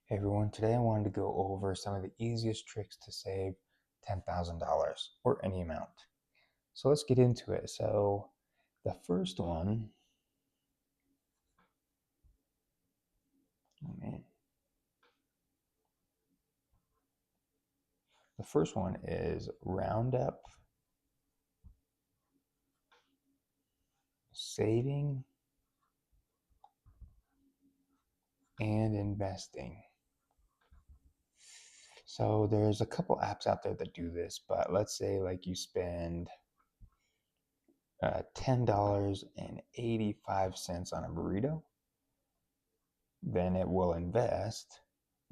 Hey everyone, today I wanted to go over some of the easiest tricks to save $10,000 or any amount. So let's get into it. So the first one, oh man, the first one is Roundup saving and investing. So there's a couple apps out there that do this, but let's say like you spend $10.85 on a burrito, then it will invest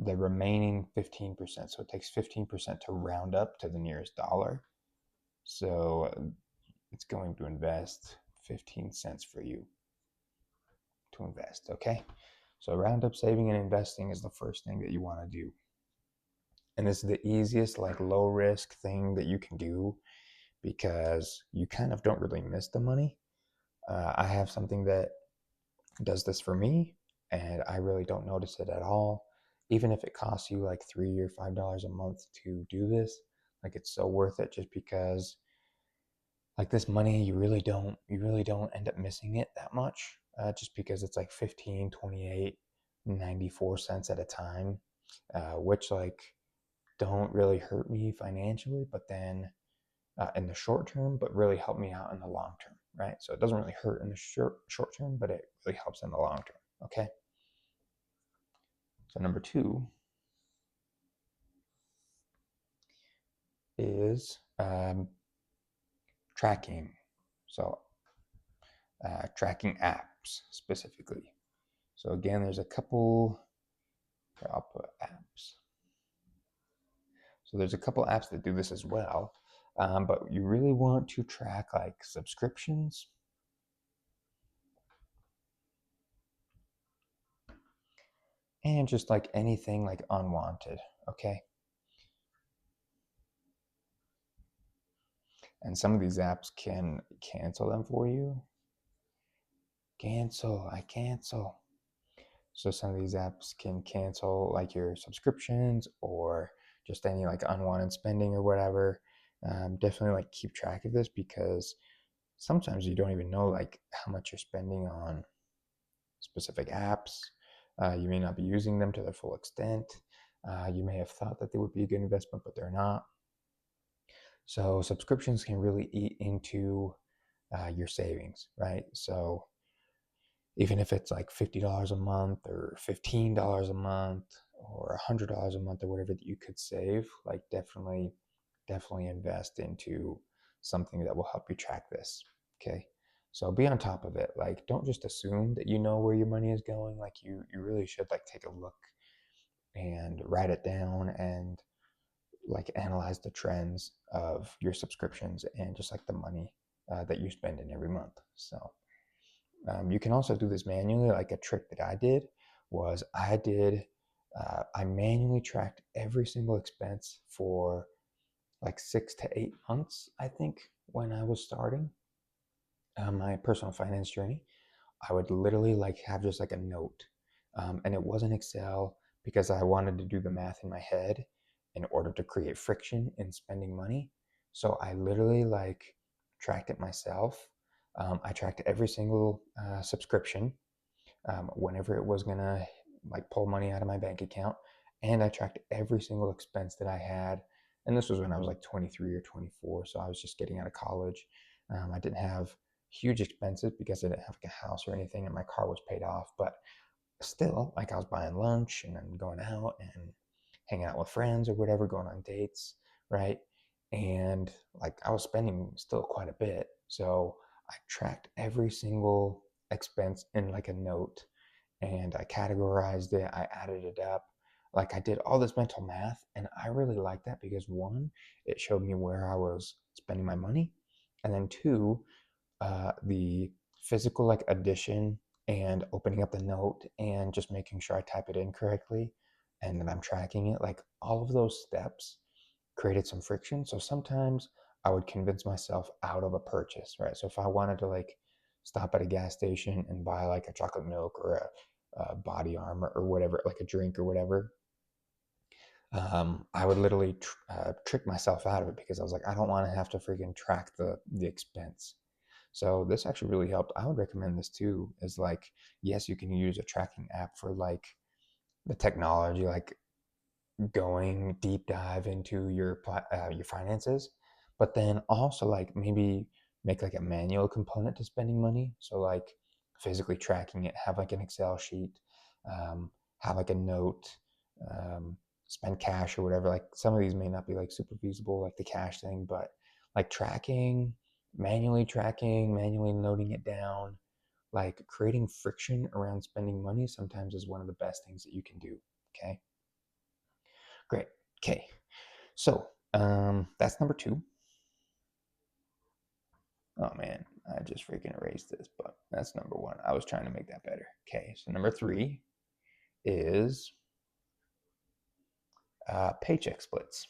the remaining 15%. So it takes 15% to round up to the nearest dollar. So it's going to invest 15 cents for you to invest. Okay. So round up saving and investing is the first thing that you want to do. And this is the easiest, like low risk thing that you can do because you kind of don't really miss the money. I have something that does this for me, and I really don't notice it at all. Even if it costs you like $3 or $5 a month to do this, like it's so worth it just because like this money you really don't end up missing it that much, just because it's like 15, 28, 94 cents at a time, which like don't really hurt me financially, but then in the short term, but really help me out in the long term, right? So it doesn't really hurt in the short term, but it really helps in the long term. Okay. So number two is tracking. So tracking apps specifically. So again, there's a couple. I'll put apps. So there's a couple apps that do this as well, but you really want to track like subscriptions and just like anything like unwanted. Okay. And some of these apps can cancel them for you. I cancel. So some of these apps can cancel like your subscriptions or just any like unwanted spending or whatever. Definitely like keep track of this because sometimes you don't even know like how much you're spending on specific apps. You may not be using them to their full extent. You may have thought that they would be a good investment, but they're not. So subscriptions can really eat into your savings, right? So even if it's like $50 a month or $15 a month or $100 a month or whatever that you could save, like definitely invest into something that will help you track this. Okay. So be on top of it. Like don't just assume that you know where your money is going. Like you really should like take a look and write it down and like analyze the trends of your subscriptions and just like the money that you spend in every month. So you can also do this manually. Like a trick that I did was I manually tracked every single expense for like 6 to 8 months, I think, when I was starting my personal finance journey. I would literally like have just like a note, and it wasn't Excel because I wanted to do the math in my head in order to create friction in spending money. So I literally like tracked it myself. I tracked every single subscription whenever it was gonna like pull money out of my bank account, and I tracked every single expense that I had. And this was when I was like 23 or 24, so I was just getting out of college. I didn't have huge expenses because I didn't have like a house or anything, and my car was paid off. But still, like I was buying lunch and then going out and hanging out with friends or whatever, going on dates, right? And like I was spending still quite a bit. So I tracked every single expense in like a note and I categorized it, I added it up. Like I did all this mental math, and I really liked that because one, it showed me where I was spending my money, and then two, the physical like addition and opening up the note and just making sure I type it in correctly and that I'm tracking it, like all of those steps created some friction. So sometimes I would convince myself out of a purchase, right? So if I wanted to like stop at a gas station and buy like a chocolate milk or a body armor or whatever, like a drink or whatever, I would literally trick myself out of it because I was like, I don't want to have to freaking track the expense. So this actually really helped. I would recommend this too. Is like, yes, you can use a tracking app for like the technology, like going deep dive into your finances, but then also like maybe make like a manual component to spending money. So like physically tracking it, have like an Excel sheet, um, have like a note, um, spend cash or whatever. Like some of these may not be like super feasible, like the cash thing, but like tracking, manually noting it down, like creating friction around spending money sometimes is one of the best things that you can do. Okay. Great. Okay. So that's number two. Oh man, I just freaking erased this, but that's number one. I was trying to make that better. Okay. So number three is paycheck splits.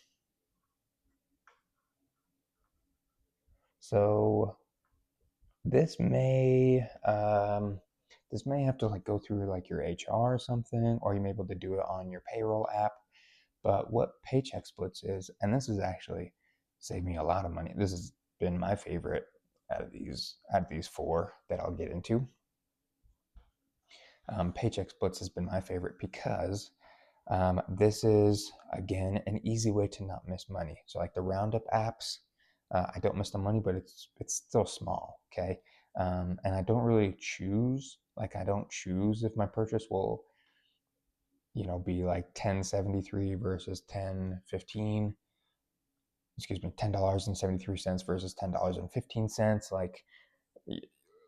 So this may this may have to like go through like your HR or something, or you may be able to do it on your payroll app. But what paycheck splits is, and this has actually saved me a lot of money. This has been my favorite out of these four that I'll get into. Paycheck splits has been my favorite because this is again an easy way to not miss money. So like the Roundup apps, I don't miss the money, but it's still small. Okay, and I don't really choose. Like I don't choose if my purchase will be like 1073 versus 1015, excuse me, $10.73 versus $10.15.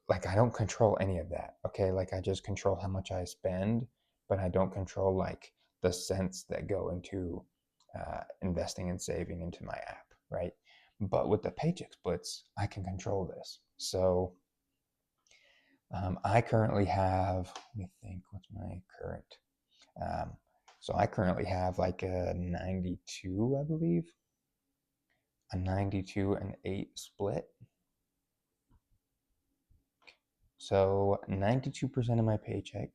Like I don't control any of that. Okay, like I just control how much I spend, but I don't control like the cents that go into investing and saving into my app, right? But with the paycheck splits, I can control this. So I currently have, let me think, what's my current? Um, so I currently have like a 92, I believe, a 92 and 8 split. So 92% of my paycheck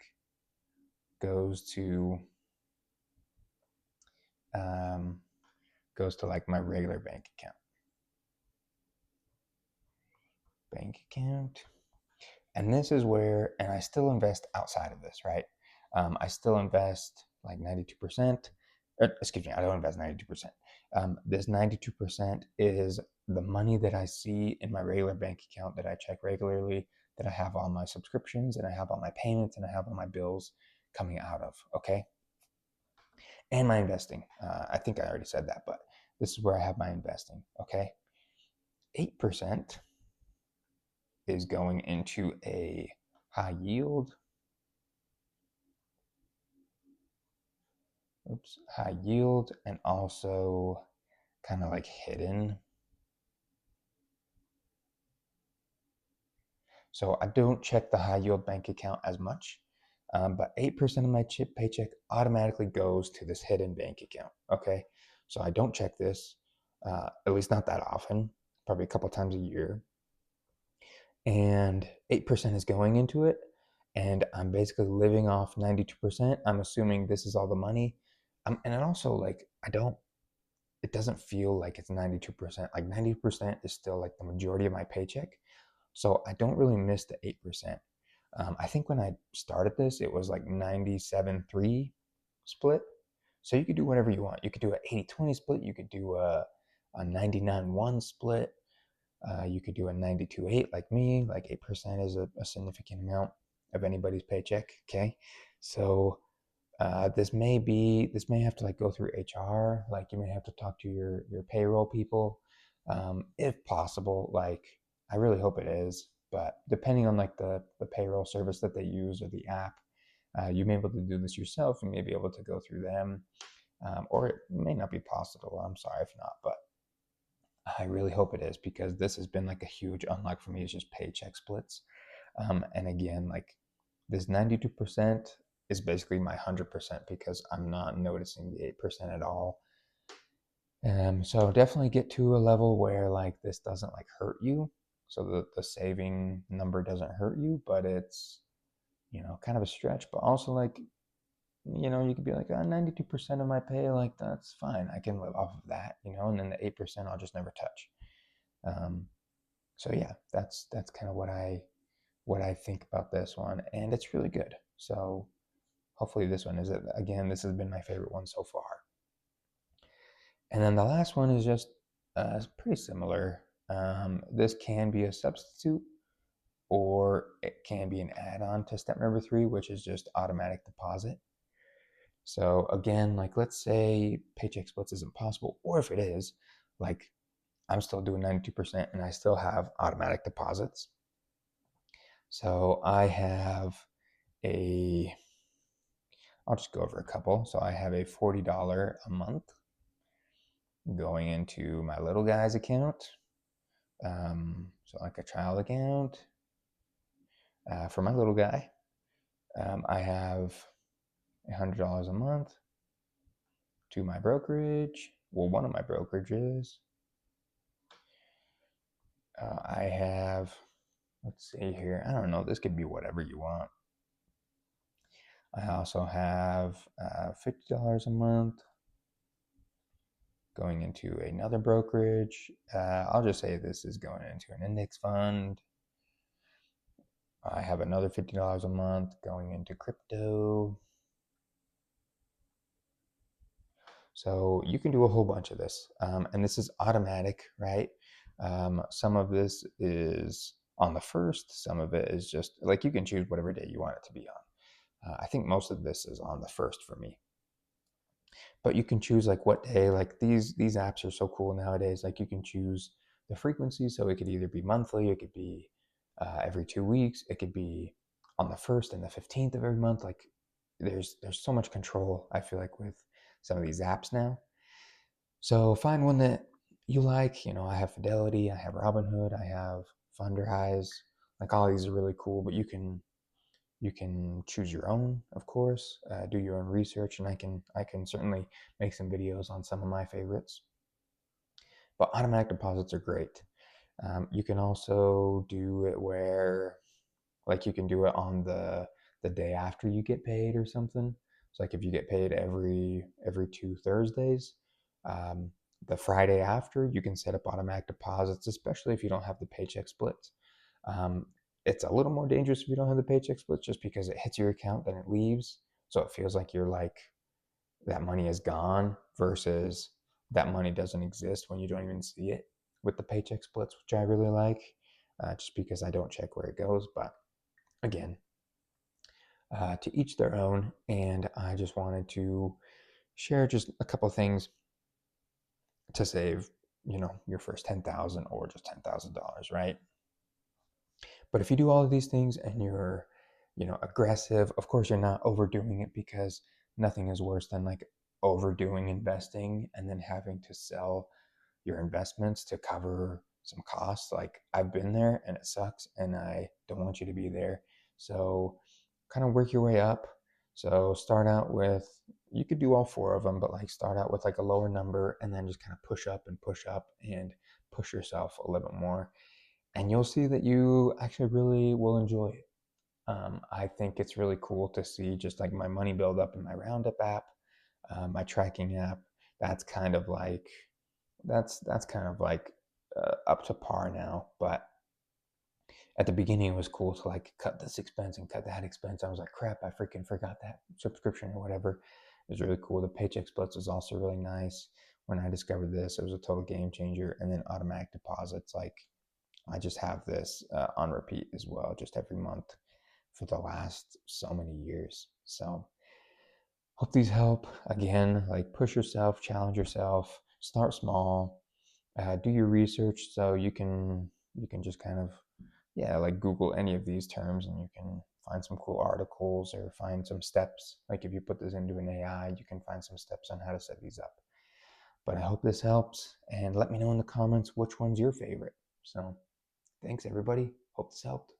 goes to um, like my regular bank account, and this is where, and I still invest outside of this, right? I still invest like 92%. Excuse me, I don't invest 92%. This 92% is the money that I see in my regular bank account that I check regularly, that I have all my subscriptions, and I have all my payments, and I have all my bills coming out of. Okay, and my investing. I think I already said that, but this is where I have my investing. Okay, 8% is going into a high yield. High yield, and also kind of like hidden. So I don't check the high yield bank account as much, but 8% of my paycheck automatically goes to this hidden bank account. Okay, so I don't check this, at least not that often, probably a couple times a year. And 8% is going into it, and I'm basically living off 92%. I'm assuming this is all the money. And also, like, it doesn't feel like it's 92%. Like 90% is still like the majority of my paycheck. So I don't really miss the 8%. I think when I started this, it was like 97-3 split. So you could do whatever you want. You could do an 80-20 split. You could do a 99-1 split. You could do a 92-8 like me. Like 8% is a significant amount of anybody's paycheck. Okay. So this may have to like go through HR. Like you may have to talk to your payroll people, if possible. Like I really hope it is, but depending on like the payroll service that they use or the app, you may be able to do this yourself. You may be able to go through them, or it may not be possible. I'm sorry if not, but I really hope it is, because this has been like a huge unlock for me. Is just paycheck splits, and again, like this 92% is basically my 100% because I'm not noticing the 8% at all. So definitely get to a level where like this doesn't like hurt you. So the saving number doesn't hurt you, but it's kind of a stretch. But also like you could be like, 92% of my pay, like that's fine. I can live off of that, and then the 8% I'll just never touch. Um, so yeah, that's kind of what I think about this one, and it's really good. So hopefully this one is it. Again, this has been my favorite one so far. And then the last one is just pretty similar. This can be a substitute, or it can be an add-on to step number 3, which is just automatic deposit. So again, like let's say paycheck splits isn't possible, or if it is, like I'm still doing 92% and I still have automatic deposits. So I'll just go over a couple. So I have a $40 a month going into my little guy's account. So like a child account for my little guy. I have $100 a month to my brokerage. Well, one of my brokerages. I have, let's see here. I don't know. This could be whatever you want. I also have $50 a month going into another brokerage. I'll just say this is going into an index fund. I have another $50 a month going into crypto. So you can do a whole bunch of this. And this is automatic, right? Some of this is on the first, some of it is just like you can choose whatever day you want it to be on. I think most of this is on the first for me. But you can choose like what day. Like these apps are so cool nowadays. Like you can choose the frequency, so it could either be monthly, it could be every 2 weeks, it could be on the 1st and the 15th of every month. Like there's so much control, I feel like, with some of these apps now. So find one that you like. I have Fidelity, I have Robinhood, I have Fundrise. Like all these are really cool, but you can choose your own, of course. Do your own research, and I can certainly make some videos on some of my favorites. But automatic deposits are great. You can also do it where, like, you can do it on the day after you get paid or something. So, like, if you get paid every 2 Thursdays, um, the Friday after, you can set up automatic deposits, especially if you don't have the paycheck splits. Um, it's a little more dangerous if you don't have the paycheck splits, just because it hits your account, then it leaves. So it feels like you're like that money is gone versus that money doesn't exist when you don't even see it with the paycheck splits, which I really like, just because I don't check where it goes. But again, to each their own. And I just wanted to share just a couple things to save, your first 10,000 or just $10,000, right? But if you do all of these things and you're, aggressive, of course, you're not overdoing it, because nothing is worse than like overdoing investing and then having to sell your investments to cover some costs. Like I've been there and it sucks, and I don't want you to be there. So kind of work your way up. So start out with, you could do all 4 of them, but like start out with like a lower number and then just kind of push up and push up and push yourself a little bit more. And you'll see that you actually really will enjoy it. I think it's really cool to see just like my money build up in my Roundup app, my tracking app. That's kind of like that's kind of like up to par now. But at the beginning, it was cool to like cut this expense and cut that expense. I was like, crap, I freaking forgot that subscription or whatever. It was really cool. The paycheck splits was also really nice. When I discovered this, it was a total game changer. And then automatic deposits, like I just have this on repeat as well, just every month for the last so many years. So hope these help. Again, like push yourself, challenge yourself, start small, do your research, so you can just kind of, yeah, like Google any of these terms and you can find some cool articles or find some steps. Like if you put this into an AI, you can find some steps on how to set these up. But I hope this helps, and let me know in the comments which one's your favorite. So thanks everybody. Hope this helped.